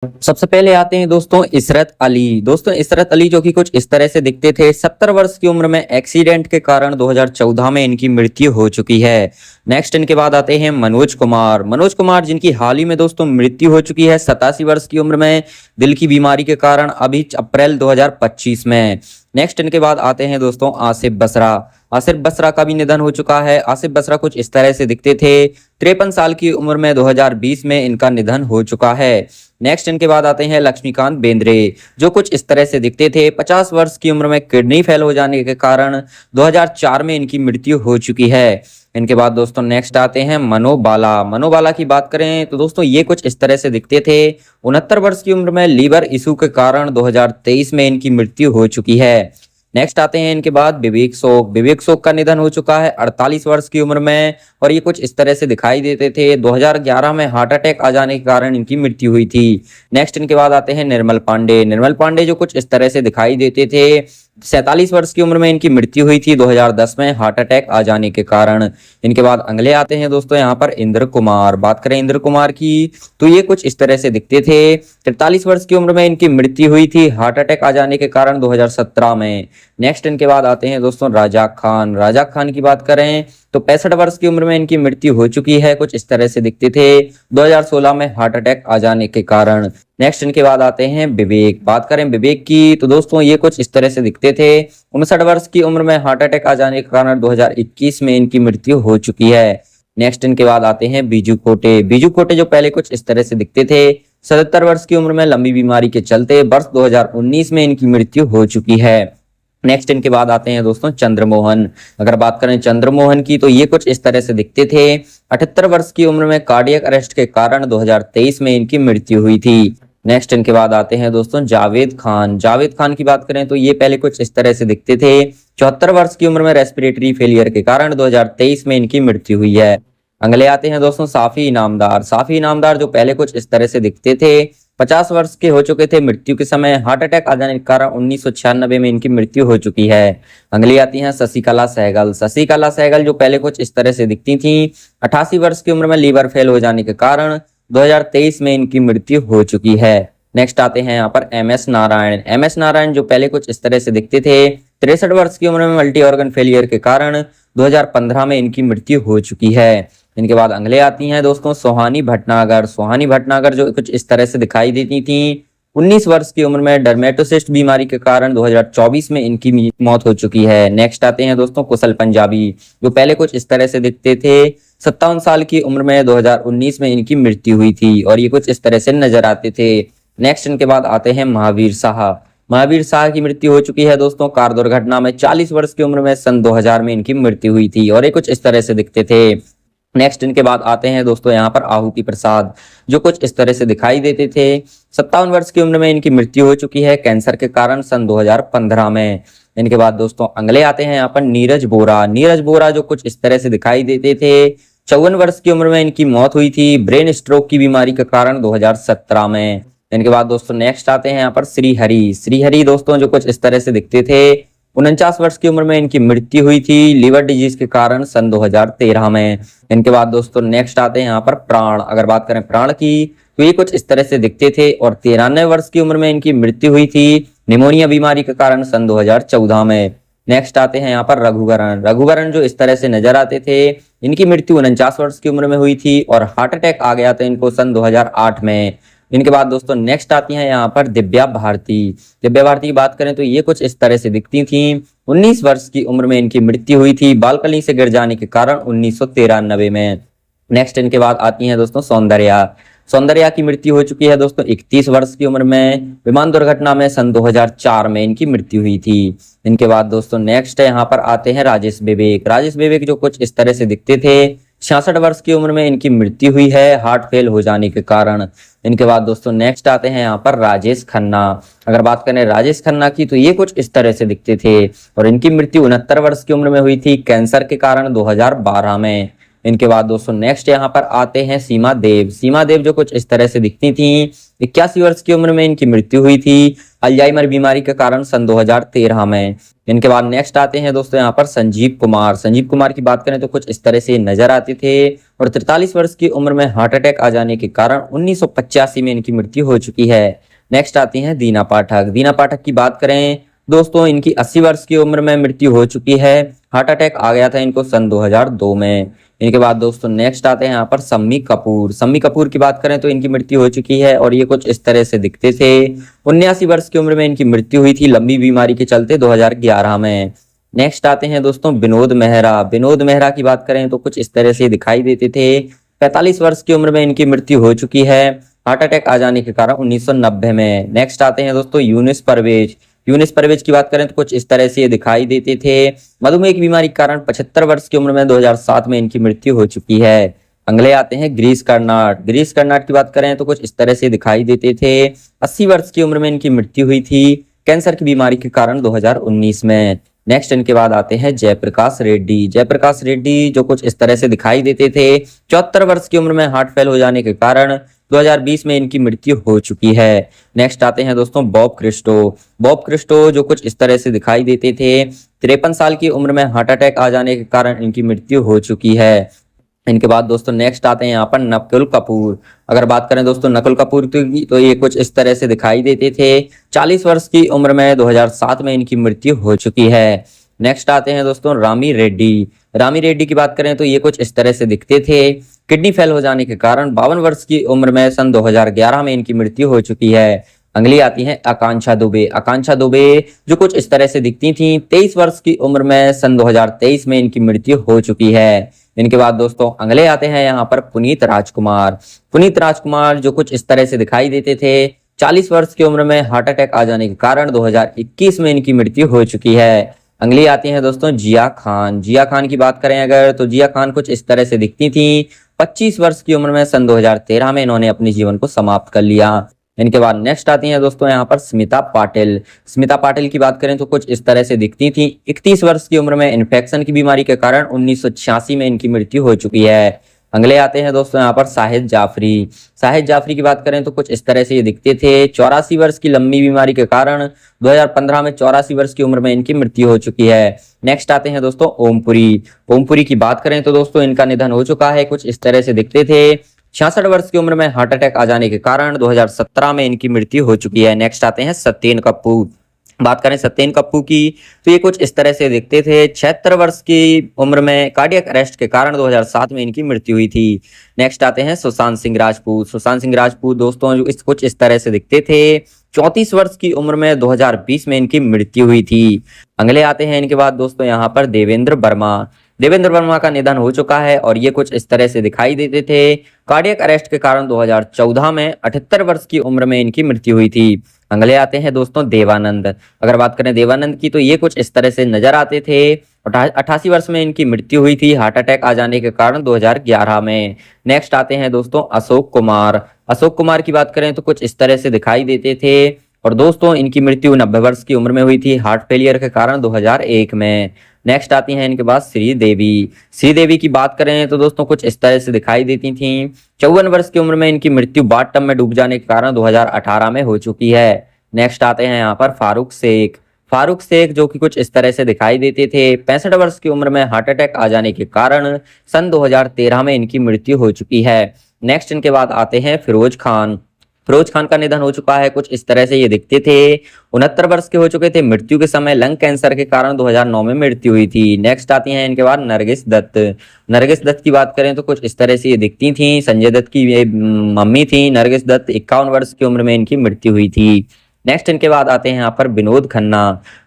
सबसे पहले आते हैं दोस्तों इशरत अली। दोस्तों इशरत अली जो कि कुछ इस तरह से दिखते थे। 70 वर्ष की उम्र में एक्सीडेंट के कारण 2014 में इनकी मृत्यु हो चुकी है। नेक्स्ट इनके बाद आते हैं मनोज कुमार। मनोज कुमार जिनकी हाल ही में दोस्तों मृत्यु हो चुकी है 87 वर्ष की उम्र में दिल की बीमारी के कारण, अभी अप्रैल 2025 में। नेक्स्ट इनके बाद आते हैं दोस्तों आसिफ बसरा। आसिफ बसरा का भी निधन हो चुका है। आसिफ बसरा कुछ इस तरह से दिखते थे। 53 साल की उम्र में 2020 में इनका निधन हो चुका है। नेक्स्ट इनके बाद आते हैं लक्ष्मीकांत बेंद्रे जो कुछ इस तरह से दिखते थे। 50 वर्ष की उम्र में किडनी फेल हो जाने के कारण 2004 में इनकी मृत्यु हो चुकी है। इनके बाद दोस्तों नेक्स्ट आते हैं मनोबाला। मनोबाला की बात करें तो दोस्तों ये कुछ इस तरह से दिखते थे। 69 वर्ष की उम्र में लीवर इशू के कारण 2023 में इनकी मृत्यु हो चुकी है। नेक्स्ट आते हैं इनके बाद विवेक शोक। विवेक शोक का निधन हो चुका है 48 वर्ष की उम्र में और ये कुछ इस तरह से दिखाई देते थे। 2011 में हार्ट अटैक आ जाने के कारण इनकी मृत्यु हुई थी। नेक्स्ट इनके बाद आते हैं निर्मल पांडे। निर्मल पांडे जो कुछ इस तरह से दिखाई देते थे। 47 वर्ष की उम्र में इनकी मृत्यु हुई थी 2010 में हार्ट अटैक आ जाने के कारण। इनके बाद अगले आते हैं दोस्तों यहाँ पर इंद्र कुमार। बात करें इंद्र कुमार की तो ये कुछ इस तरह से दिखते थे। 43 वर्ष की उम्र में इनकी मृत्यु हुई थी हार्ट अटैक आ जाने के कारण 2017 में। नेक्स्ट इनके बाद आते हैं दोस्तों राजाक खान। राजाक खान की बात करें तो 65 वर्ष की उम्र में इनकी मृत्यु हो चुकी है। कुछ इस तरह से दिखते थे 2016 में हार्ट अटैक आ जाने के कारण। नेक्स्ट इनके बाद आते हैं विवेक। बात करें विवेक की तो दोस्तों ये कुछ इस तरह से दिखते थे। 59 वर्ष की उम्र में हार्ट अटैक आ जाने के कारण 2021 में इनकी मृत्यु हो चुकी है। नेक्स्ट इनके बाद आते हैं बीजू खोटे। बीजू खोटे जो पहले कुछ इस तरह से दिखते थे। 77 वर्ष की उम्र में लंबी बीमारी के चलते वर्ष 2019 में इनकी मृत्यु हो चुकी है। नेक्स्ट इनके बाद आते हैं दोस्तों चंद्रमोहन। अगर बात करें चंद्रमोहन की तो ये कुछ इस तरह से दिखते थे। 78 वर्ष की उम्र में कार्डियक अरेस्ट के कारण 2023 में इनकी मृत्यु हुई थी। नेक्स्ट इनके बाद आते हैं दोस्तों जावेद खान। जावेद खान की बात करें तो ये पहले कुछ इस तरह से दिखते थे। 74 वर्ष की उम्र में रेस्पिरेटरी फेलियर के कारण 2023 में इनकी मृत्यु हुई है। अगले आते हैं दोस्तों साफी इनामदार। साफी इनामदार जो पहले कुछ इस तरह से दिखते थे। 50 वर्ष के हो चुके थे मृत्यु के समय। हार्ट अटैक आ जाने के कारण 1996 में इनकी मृत्यु हो चुकी है। अगली आती हैं शशिकला सहगल। शशिकला सहगल जो पहले कुछ इस तरह से दिखती थी। 88 वर्ष की उम्र में लीवर फेल हो जाने के कारण 2023 में इनकी मृत्यु हो चुकी है। नेक्स्ट आते हैं यहाँ पर M S Narayan. M S Narayan जो पहले कुछ इस तरह से दिखते थे। 63 वर्ष की उम्र में मल्टी ऑर्गन फेलियर के कारण 2015 में इनकी मृत्यु हो चुकी है। इनके बाद अगले आती हैं दोस्तों सोहानी भटनागर। सोहानी भटनागर जो कुछ इस तरह से दिखाई देती थी। 19 वर्ष की उम्र में डर्मेटोसिस्ट बीमारी के कारण 2024 में इनकी मौत हो चुकी है। नेक्स्ट आते हैं दोस्तों कुशल पंजाबी जो पहले कुछ इस तरह से दिखते थे। 57 साल की उम्र में 2019 में इनकी मृत्यु हुई थी और ये कुछ इस तरह से नजर आते थे। नेक्स्ट इनके बाद आते हैं महावीर शाह। महावीर शाह की मृत्यु हो चुकी है दोस्तों कार दुर्घटना में। 40 वर्ष की उम्र में सन 2000 में इनकी मृत्यु हुई थी और ये कुछ इस तरह से दिखते थे। नेक्स्ट इनके बाद आते हैं दोस्तों यहाँ पर आहुति प्रसाद जो कुछ इस तरह से दिखाई देते थे। 57 वर्ष की उम्र में इनकी मृत्यु हो चुकी है कैंसर के कारण सन 2015 में। इनके बाद दोस्तों अगले आते हैं यहाँ पर नीरज बोरा। नीरज बोरा जो कुछ इस तरह से दिखाई देते थे। 54 वर्ष की उम्र में इनकी मौत हुई थी ब्रेन स्ट्रोक की बीमारी के कारण 2017 में। इनके बाद दोस्तों नेक्स्ट आते हैं यहाँ पर श्रीहरि। श्रीहरि दोस्तों जो कुछ इस तरह से दिखते थे। 49 वर्ष की उम्र में इनकी मृत्यु हुई थी लीवर डिजीज के कारण सन 2013 में। इनके बाद दोस्तों नेक्स्ट आते हैं यहाँ पर प्राण। अगर बात करें प्राण की तो ये कुछ इस तरह से दिखते थे और 93 वर्ष की उम्र में इनकी मृत्यु हुई थी निमोनिया बीमारी के कारण सन 2014 में। नेक्स्ट आते हैं यहाँ पर रघुवरन। रघुवरन जो इस तरह से नजर आते थे। इनकी मृत्यु 49 वर्ष की उम्र में हुई थी और हार्ट अटैक आ गया था इनको सन 2008 में। इनके बाद दोस्तों नेक्स्ट आती हैं यहाँ पर दिव्या भारती। दिव्या भारती की बात करें तो ये कुछ इस तरह से दिखती थी। 19 वर्ष की उम्र में इनकी मृत्यु हुई थी बालकनी से गिर जाने के कारण 1993 में। नेक्स्ट इनके बाद आती हैं दोस्तों सौंदर्या। सौंदर्या की मृत्यु हो चुकी है दोस्तों 31 वर्ष की उम्र में विमान दुर्घटना में सन 2004 में इनकी मृत्यु हुई थी। इनके बाद दोस्तों नेक्स्ट है यहाँ पर आते हैं राजेश विवेक। राजेश विवेक जो कुछ इस तरह से दिखते थे। 66 वर्ष की उम्र में इनकी मृत्यु हुई है हार्ट फेल हो जाने के कारण। इनके बाद दोस्तों नेक्स्ट आते हैं यहाँ पर राजेश खन्ना। अगर बात करें राजेश खन्ना की तो ये कुछ इस तरह से दिखते थे और इनकी मृत्यु 69 वर्ष की उम्र में हुई थी कैंसर के कारण 2012 में। इनके बाद दोस्तों नेक्स्ट यहाँ पर आते हैं सीमा देव। सीमा देव जो कुछ इस तरह से दिखती थी। 81 वर्ष की उम्र में इनकी मृत्यु हुई थी अल्जाइमर बीमारी के कारण सन 2013 में। इनके बाद नेक्स्ट आते हैं दोस्तों यहाँ पर संजीव कुमार। संजीव कुमार की बात करें तो कुछ इस तरह से नजर आते थे और 43 वर्ष की उम्र में हार्ट अटैक आ जाने के कारण 1985 में इनकी मृत्यु हो चुकी है। नेक्स्ट आती हैं दीना पाठक। दीना पाठक की बात करें दोस्तों इनकी 80 वर्ष की उम्र में मृत्यु हो चुकी है। हार्ट अटैक आ गया था इनको सन 2002 में। इनके बाद दोस्तों नेक्स्ट आते हैं यहाँ पर सम्मी कपूर। सम्मी कपूर की बात करें तो इनकी मृत्यु हो चुकी है और ये कुछ इस तरह से दिखते थे। 79 वर्ष की उम्र में इनकी मृत्यु हुई थी लंबी बीमारी के चलते 2011 में। नेक्स्ट आते हैं दोस्तों विनोद मेहरा। विनोद मेहरा की बात करें तो कुछ इस तरह से दिखाई देते थे। 45 वर्ष की उम्र में इनकी मृत्यु हो चुकी है हार्ट अटैक आ जाने के कारण 1990 में। नेक्स्ट आते हैं दोस्तों यूनिस परवेज। यूनिस परवेज की बात करें तो कुछ इस तरह से ये दिखाई देते थे। मधुमेह की बीमारी के कारण 75 वर्ष की उम्र में 2007 में इनकी मृत्यु हो चुकी है। अगले आते हैं गिरीश कर्नाड। गिरीश कर्नाड की बात करें तो कुछ इस तरह से दिखाई देते थे। 80 वर्ष की उम्र में इनकी मृत्यु हुई थी कैंसर की बीमारी के कारण 2019 में। नेक्स्ट इनके बाद आते हैं जयप्रकाश रेड्डी। जयप्रकाश रेड्डी जो कुछ इस तरह से दिखाई देते थे। 74 वर्ष की उम्र में हार्ट फेल हो जाने के कारण 2020 में इनकी मृत्यु हो चुकी है। नेक्स्ट आते हैं दोस्तों बॉब क्रिस्टो। बॉब क्रिस्टो जो कुछ इस तरह से दिखाई देते थे। 53 साल की उम्र में हार्ट अटैक आ जाने के कारण इनकी मृत्यु हो चुकी है। इनके बाद दोस्तों नेक्स्ट आते हैं यहाँ पर नकुल कपूर। अगर बात करें दोस्तों नकुल कपूर की तो ये कुछ इस तरह से दिखाई देते थे। 40 वर्ष की उम्र में 2007 में इनकी मृत्यु हो चुकी है। नेक्स्ट आते हैं दोस्तों रामी रेड्डी। रामी रेड्डी की बात करें तो ये कुछ इस तरह से दिखते थे। किडनी फेल हो जाने के कारण 52 वर्ष की उम्र में सन 2011 में इनकी मृत्यु हो चुकी है। अगली आती है आकांक्षा दुबे। आकांक्षा दुबे जो कुछ इस तरह से दिखती थी। 23 वर्ष की उम्र में सन 2023 में इनकी मृत्यु हो चुकी है। इनके बाद दोस्तों अगले आते हैं यहाँ पर पुनीत राजकुमार। पुनीत राजकुमार जो कुछ इस तरह से दिखाई देते थे। 40 वर्ष की उम्र में हार्ट अटैक आ जाने के कारण 2021 में इनकी मृत्यु हो चुकी है। अगली आती हैं दोस्तों जिया खान। जिया खान की बात करें अगर तो जिया खान कुछ इस तरह से दिखती थी। 25 वर्ष की उम्र में सन 2013 में इन्होंने अपने जीवन को समाप्त कर लिया। इनके बाद नेक्स्ट आती हैं दोस्तों यहाँ पर स्मिता पाटिल। स्मिता पाटिल की बात करें तो कुछ इस तरह से दिखती थी। 31 वर्ष की उम्र में इन्फेक्शन की बीमारी के कारण 1986 में इनकी मृत्यु हो चुकी है। अगले आते हैं दोस्तों यहाँ पर शाहिद जाफरी। शाहिद जाफरी की बात करें तो कुछ इस तरह से ये दिखते थे। 84 वर्ष की लंबी बीमारी के कारण 2015 में 84 वर्ष की उम्र में इनकी मृत्यु हो चुकी है। नेक्स्ट आते हैं दोस्तों ओमपुरी। ओमपुरी की बात करें तो दोस्तों इनका निधन हो चुका है। कुछ इस तरह से दिखते थे। 66 वर्ष की उम्र में हार्ट अटैक आ जाने के कारण 2017 में इनकी मृत्यु हो चुकी है। नेक्स्ट आते हैं सत्येन कपूर। बात करें सत्येन कपूर की तो ये कुछ इस तरह से दिखते थे। 76 वर्ष की उम्र में कार्डियक अरेस्ट के कारण 2007 में इनकी मृत्यु हुई थी। नेक्स्ट आते हैं सुशांत सिंह राजपूत। सुशांत सिंह राजपूत दोस्तों जो कुछ इस तरह से दिखते थे। 34 वर्ष की उम्र में 2020 में इनकी मृत्यु हुई थी। अगले आते हैं इनके बाद दोस्तों यहाँ पर देवेंद्र वर्मा। देवेंद्र वर्मा का निधन हो चुका है और ये कुछ इस तरह से दिखाई देते थे। कार्डियक अरेस्ट के कारण 2014 में 78 वर्ष की उम्र में इनकी मृत्यु हुई थी। अगले आते हैं दोस्तों देवानंद। अगर बात करें देवानंद की तो ये कुछ इस तरह से नजर आते थे। 88 वर्ष में इनकी मृत्यु हुई थी हार्ट अटैक आ जाने के कारण 2011 में। नेक्स्ट आते हैं दोस्तों अशोक कुमार। अशोक कुमार की बात करें तो कुछ इस तरह से दिखाई देते थे और दोस्तों इनकी मृत्यु 90 वर्ष की उम्र में हुई थी हार्ट फेलियर के कारण 2001 में। नेक्स्ट आती हैं इनके बाद श्रीदेवी। श्रीदेवी की बात करें तो दोस्तों कुछ इस तरह से दिखाई देती थी। 54 वर्ष की उम्र में इनकी मृत्यु बाथटब में डूब जाने के कारण 2018 में हो चुकी है। नेक्स्ट आते हैं यहाँ पर फारूक शेख। फारूक शेख जो कि कुछ इस तरह से दिखाई देते थे। 65 वर्ष की उम्र में हार्ट अटैक आ जाने के कारण सन 2013 में इनकी मृत्यु हो चुकी है। नेक्स्ट इनके बाद आते हैं फिरोज खान। फिरोज खान का निधन हो चुका है। कुछ इस तरह से ये दिखते थे। 69 वर्ष के हो चुके थे मृत्यु के समय। लंग कैंसर के कारण 2009 में मृत्यु हुई थी। नेक्स्ट आती हैं इनके बाद नरगिस दत्त। नरगिस दत्त की बात करें तो कुछ इस तरह से ये दिखती थी। संजय दत्त की ये मम्मी थी नरगिस दत्त। 51 वर्ष की उम्र में इनकी मृत्यु हुई थी। नेक्स्ट इनके बाद आते हैं यहाँ पर विनोद खन्ना।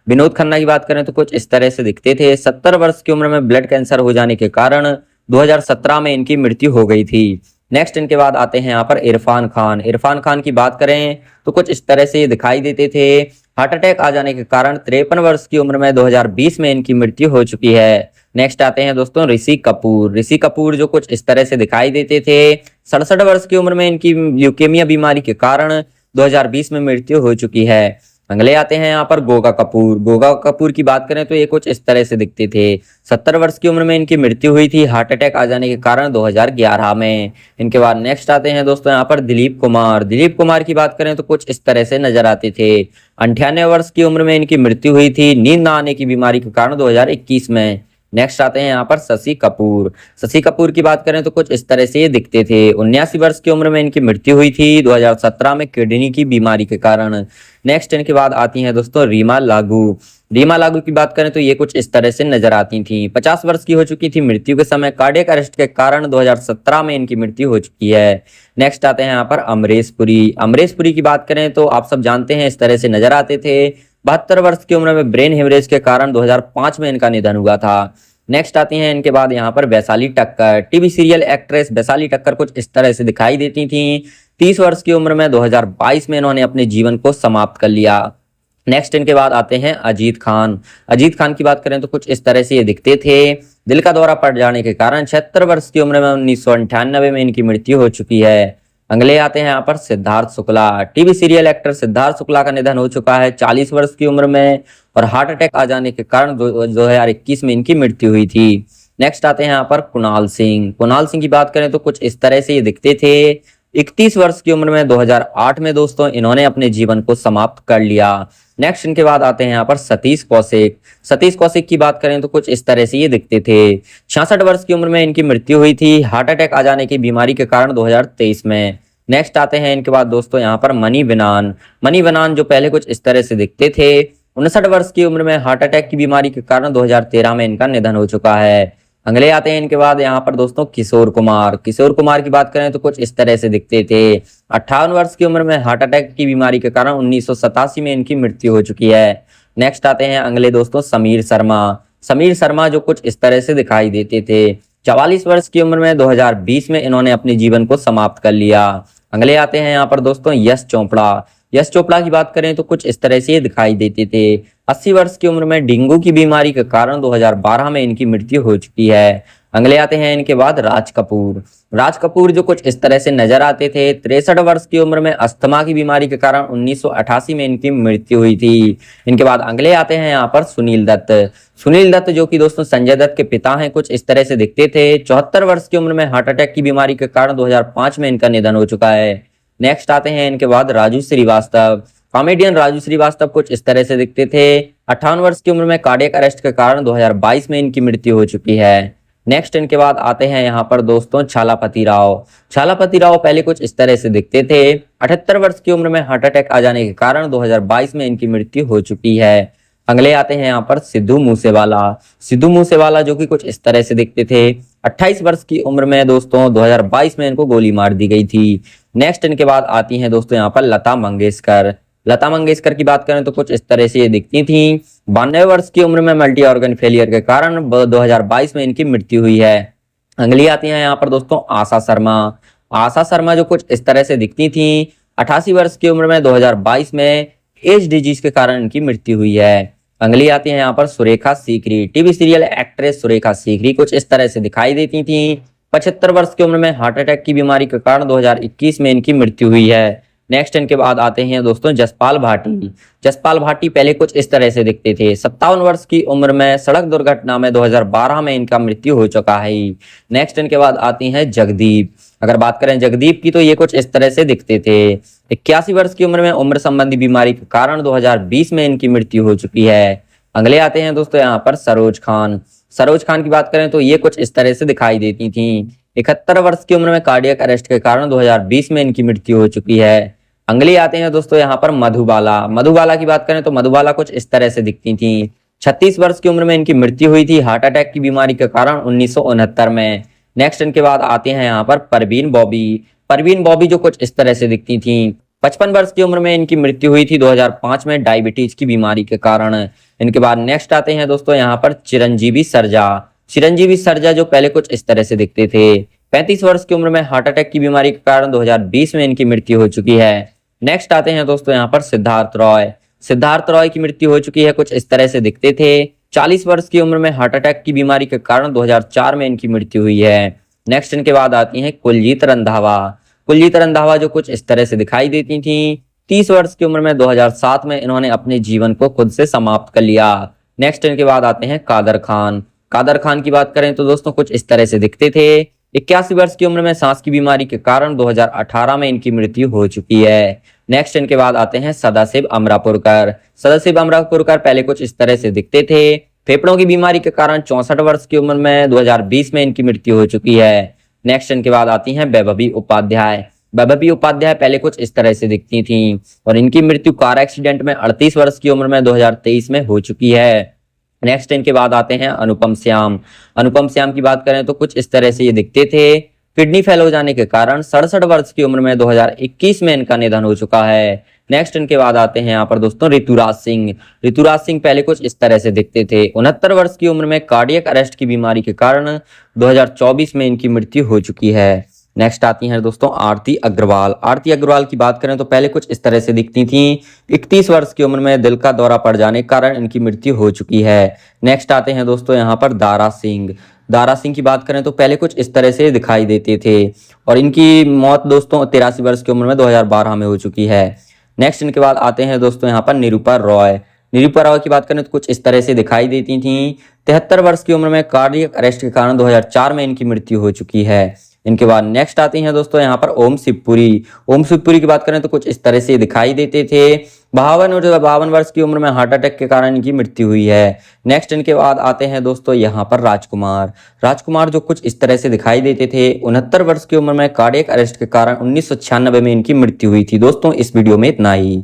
विनोद खन्ना की बात करें तो कुछ इस तरह से दिखते थे। 70 वर्ष की उम्र में ब्लड कैंसर हो जाने के कारण 2017 में इनकी मृत्यु हो गई थी। नेक्स्ट इनके बाद आते हैं यहाँ पर इरफान खान। इरफान खान की बात करें तो कुछ इस तरह से दिखाई देते थे। हार्ट अटैक आ जाने के कारण 53 वर्ष की उम्र में 2020 में इनकी मृत्यु हो चुकी है। नेक्स्ट आते हैं दोस्तों ऋषि कपूर। ऋषि कपूर जो कुछ इस तरह से दिखाई देते थे। 67 वर्ष की उम्र में इनकी ल्यूकेमिया बीमारी के कारण 2020 में मृत्यु हो चुकी है। अगले आते हैं यहाँ पर गोगा कपूर। गोगा कपूर की बात करें तो ये कुछ इस तरह से दिखते थे। 70 वर्ष की उम्र में इनकी मृत्यु हुई थी हार्ट अटैक आ जाने के कारण 2011 में। इनके बाद नेक्स्ट आते हैं दोस्तों यहाँ पर दिलीप कुमार। दिलीप कुमार की बात करें तो कुछ इस तरह से नजर आते थे। 98 वर्ष की उम्र में इनकी मृत्यु हुई थी नींद न आने की बीमारी के कारण 2021 में। नेक्स्ट आते हैं यहाँ पर शशि कपूर। शशि कपूर की बात करें तो कुछ इस तरह से ये दिखते थे। 79 वर्ष की उम्र में इनकी मृत्यु हुई थी 2017 में किडनी की बीमारी के कारण। नेक्स्ट इनके बाद आती हैं दोस्तों रीमा लागू। रीमा लागू की बात करें तो ये कुछ इस तरह से नजर आती थी। 50 वर्ष की हो चुकी थी मृत्यु के समय, कार्डियक अरेस्ट के कारण 2017 में इनकी मृत्यु हो चुकी है। नेक्स्ट आते हैं यहाँ पर अमरीश पुरी। अमरीश पुरी की बात करें तो आप सब जानते हैं इस तरह से नजर आते थे। 72 वर्ष की उम्र में ब्रेन हेमरेज के कारण 2005 में इनका निधन हुआ था। नेक्स्ट आती हैं इनके बाद यहाँ पर वैशाली टक्कर। टीवी सीरियल एक्ट्रेस वैशाली टक्कर कुछ इस तरह से दिखाई देती थी। 30 वर्ष की उम्र में 2022 में इन्होंने अपने जीवन को समाप्त कर लिया। नेक्स्ट इनके बाद आते हैं अजीत खान। अजीत खान की बात करें तो कुछ इस तरह से ये दिखते थे। दिल का दौरा पड़ जाने के कारण 76 वर्ष की उम्र में 1998 में इनकी मृत्यु हो चुकी है। अगले आते हैं यहाँ पर Siddharth Shukla. TV serial actor Siddharth Shukla का निधन हो चुका है 40 वर्ष की उम्र में और हार्ट अटैक आ जाने के कारण 2021 में इनकी मृत्यु हुई थी। नेक्स्ट आते हैं यहाँ पर कुणाल सिंह। कुणाल सिंह की बात करें तो कुछ इस तरह से ये दिखते थे। 31 वर्ष की उम्र में 2008 में दोस्तों इन्होंने अपने जीवन को समाप्त कर लिया। नेक्स्ट इनके बाद आते हैं यहाँ पर सतीश कौशिक। सतीश कौशिक की बात करें तो कुछ इस तरह से ये दिखते थे। 66 वर्ष की उम्र में इनकी मृत्यु हुई थी हार्ट अटैक आ जाने की बीमारी के कारण 2023 में। नेक्स्ट आते हैं इनके बाद दोस्तों यहाँ पर मनी बनान। मनी बनान जो पहले कुछ इस तरह से दिखते थे। 59 वर्ष की उम्र में हार्ट अटैक की बीमारी के कारण 2013 में इनका निधन हो चुका है। अगले आते हैं इनके बाद यहाँ पर दोस्तों किशोर कुमार। किशोर कुमार की बात करें तो कुछ इस तरह से दिखते थे। 58 वर्ष की उम्र में हार्ट अटैक की बीमारी के कारण 1987 में इनकी मृत्यु हो चुकी है। नेक्स्ट आते हैं अगले दोस्तों समीर शर्मा। समीर शर्मा जो कुछ इस तरह से दिखाई देते थे। 44 वर्ष की उम्र में 2020 में इन्होंने अपने जीवन को समाप्त कर लिया। अगले आते हैं यहाँ पर दोस्तों यश चोपड़ा। यश चोपड़ा की बात करें तो कुछ इस तरह से दिखाई देते थे। 80 वर्ष की उम्र में डेंगू की बीमारी के कारण 2012 में इनकी मृत्यु हो चुकी है। अगले आते हैं इनके बाद राज कपूर। राज कपूर जो कुछ इस तरह से नजर आते थे। 63 वर्ष की उम्र में अस्थमा की बीमारी के कारण 1988 में इनकी मृत्यु हुई थी। इनके बाद अगले आते हैं यहाँ पर सुनील दत्त। सुनील दत्त जो कि दोस्तों संजय दत्त के पिता हैं, कुछ इस तरह से दिखते थे। 74 वर्ष की उम्र में हार्ट अटैक की बीमारी के कारण 2005 में इनका निधन हो चुका है। नेक्स्ट आते हैं इनके बाद राजू श्रीवास्तव। कॉमेडियन राजू श्रीवास्तव कुछ इस तरह से दिखते थे। 58 वर्ष की उम्र में कार्डियक अरेस्ट के कारण 2022 में इनकी मृत्यु हो चुकी है। नेक्स्ट इनके बाद आते हैं यहाँ पर दोस्तों छालापति राव। छालापति राव पहले कुछ इस तरह से दिखते थे। 78 वर्ष की उम्र में हार्ट अटैक आ जाने के कारण 2022 में इनकी मृत्यु हो चुकी है। अगले आते हैं यहाँ पर सिद्धू मूसेवाला। सिद्धू मूसेवाला जो कि कुछ इस तरह से दिखते थे। 28 वर्ष की उम्र में दोस्तों 2022 में इनको गोली मार दी गई थी। नेक्स्ट इनके बाद आती हैं दोस्तों यहाँ पर लता मंगेशकर। लता मंगेशकर की बात करें तो कुछ इस तरह से ये दिखती थी। 92 वर्ष की उम्र में मल्टी ऑर्गन फेलियर के कारण 2022 में इनकी मृत्यु हुई है। अगली आती हैं यहाँ पर दोस्तों आशा शर्मा। आशा शर्मा जो कुछ इस तरह से दिखती थी। 88 वर्ष की उम्र में 2022 में एज डिजीज के कारण इनकी मृत्यु हुई है। अगली आती है यहाँ पर Surekha Sikri. TV serial actress Surekha Sikri कुछ इस तरह से दिखाई देती थी। 75 वर्ष की उम्र में हार्ट अटैक की बीमारी के कारण 2021 में इनकी मृत्यु हुई है। नेक्स्ट इनके बाद आते हैं दोस्तों जसपाल भाटी। जसपाल भाटी पहले कुछ इस तरह से दिखते थे। 57 वर्ष की उम्र में सड़क दुर्घटना में 2012 में इनका मृत्यु हो चुका है। नेक्स्ट इनके बाद आती हैं जगदीप। अगर बात करें जगदीप की तो ये कुछ इस तरह से दिखते थे। 81 वर्ष की उम्र में उम्र संबंधी बीमारी के कारण 2020 में इनकी मृत्यु हो चुकी है। अगले आते हैं दोस्तों यहाँ पर सरोज खान। सरोज खान की बात करें तो ये कुछ इस तरह से दिखाई देती थी। 71 वर्ष की उम्र में कार्डियक अरेस्ट के कारण 2020 में इनकी मृत्यु हो चुकी है। अगले आते हैं दोस्तों यहाँ पर मधुबाला। मधुबाला की बात करें तो मधुबाला कुछ इस तरह से दिखती थी। 36 वर्ष की उम्र में इनकी मृत्यु हुई थी हार्ट अटैक की बीमारी के कारण 1969 में। नेक्स्ट इनके बाद आते हैं यहाँ पर परवीन बॉबी। परवीन बॉबी जो कुछ इस तरह से दिखती थी। 55 वर्ष की उम्र में इनकी मृत्यु हुई थी 2005 में डायबिटीज की बीमारी के कारण। इनके बाद नेक्स्ट आते हैं दोस्तों यहाँ पर चिरंजीवी सरजा। चिरंजीवी सरजा जो पहले कुछ इस तरह से दिखते थे। 35 वर्ष की उम्र में हार्ट अटैक की बीमारी के कारण 2020 में इनकी मृत्यु हो चुकी है। नेक्स्ट आते हैं दोस्तों यहाँ पर सिद्धार्थ रॉय। सिद्धार्थ रॉय की मृत्यु हो चुकी है, कुछ इस तरह से दिखते थे। 40 वर्ष की उम्र में हार्ट अटैक की बीमारी के कारण 2004 में इनकी मृत्यु हुई है। नेक्स्ट इनके बाद आती हैं कुलजीत रंधावा। कुलजीत रंधावा जो कुछ इस तरह से दिखाई देती थी। 30 वर्ष की उम्र में 2007 में इन्होंने अपने जीवन को खुद से समाप्त कर लिया। नेक्स्ट इनके बाद आते हैं कादर खान। कादर खान की बात करें तो दोस्तों कुछ इस तरह से दिखते थे। 81 वर्ष की उम्र में सांस की बीमारी के कारण 2018 में इनकी मृत्यु हो चुकी है। नेक्स्ट इनके बाद आते हैं सदाशिव अमरापुरकर। सदाशिव अमरापुरकर पहले कुछ इस तरह से दिखते थे। फेफड़ों की बीमारी के कारण 64 वर्ष की उम्र में 2020 में इनकी मृत्यु हो चुकी है। नेक्स्ट इनके बाद आती हैं वैभवी उपाध्याय। वैभवी उपाध्याय पहले कुछ इस तरह से दिखती थी और इनकी मृत्यु कार एक्सीडेंट में 38 वर्ष की उम्र में 2023 में हो चुकी है। नेक्स्ट इनके बाद आते हैं अनुपम श्याम। अनुपम श्याम की बात करें तो कुछ इस तरह से ये दिखते थे। किडनी फेल हो जाने के कारण 67 वर्ष की उम्र में 2021 में इनका निधन हो चुका है। नेक्स्ट इनके बाद आते हैं यहाँ पर दोस्तों ऋतुराज सिंह। ऋतुराज सिंह पहले कुछ इस तरह से दिखते थे। 69 वर्ष की उम्र में कार्डियक अरेस्ट की बीमारी के कारण 2024 में इनकी मृत्यु हो चुकी है। नेक्स्ट आती हैं दोस्तों आरती अग्रवाल। आरती अग्रवाल की बात करें तो पहले कुछ इस तरह से दिखती थी। 31 वर्ष की उम्र में दिल का दौरा पड़ जाने के कारण इनकी मृत्यु हो चुकी है। नेक्स्ट आते हैं दोस्तों यहाँ पर दारा सिंह। दारा सिंह की बात करें तो पहले कुछ इस तरह से दिखाई देते थे और इनकी मौत दोस्तों 83 वर्ष की उम्र में 2012 में हो चुकी है। नेक्स्ट इनके बाद आते हैं दोस्तों यहाँ पर निरूपा रॉय। निरूपा रॉय की बात करें तो कुछ इस तरह से दिखाई देती थी। 73 वर्ष की उम्र में कार्डियक अरेस्ट के कारण 2004 में इनकी मृत्यु हो चुकी है। इनके बाद नेक्स्ट आती हैं दोस्तों यहाँ पर ओम शिवपुरी। ओम शिवपुरी की बात करें तो कुछ इस तरह से दिखाई देते थे। 52 वर्ष की उम्र में हार्ट अटैक के कारण इनकी मृत्यु हुई है। नेक्स्ट इनके बाद आते हैं दोस्तों यहाँ पर राजकुमार। राजकुमार जो कुछ इस तरह से दिखाई देते थे। 69 वर्ष की उम्र में कार्डियक अरेस्ट के कारण 1996 में इनकी मृत्यु हुई थी। दोस्तों इस वीडियो में इतना ही।